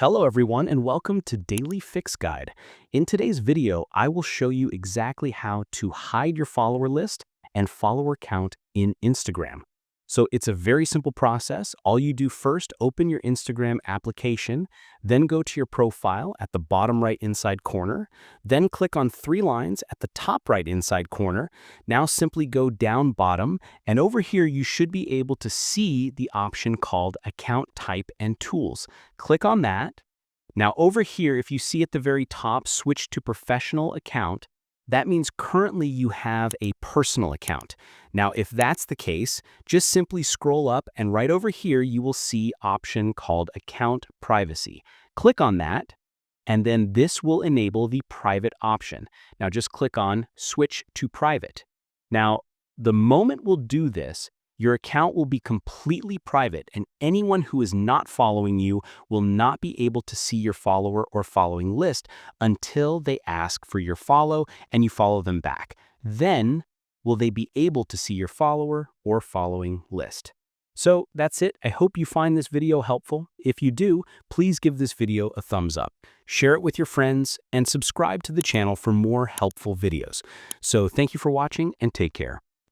Hello everyone and welcome to Daily Fix Guide. In today's video, I will show you exactly how to hide your follower list and follower count in Instagram. So it's a very simple process. All you do first, open your Instagram application, then go to your profile at the bottom right inside corner, then click on three lines at the top right inside corner. Now simply go down bottom, and over here you should be able to see the option called Account Type and Tools. Click on that. Now over here, if you see at the very top, switch to Professional Account, that means currently you have a personal account. Now, if that's the case, just simply scroll up and right over here, you will see option called Account Privacy. Click on that, and then this will enable the private option. Now just click on Switch to Private. Now, the moment we'll do this, your account will be completely private and anyone who is not following you will not be able to see your follower or following list until they ask for your follow and you follow them back. Then will they be able to see your follower or following list. So that's it. I hope you find this video helpful. If you do, please give this video a thumbs up, share it with your friends, and subscribe to the channel for more helpful videos. So thank you for watching and take care.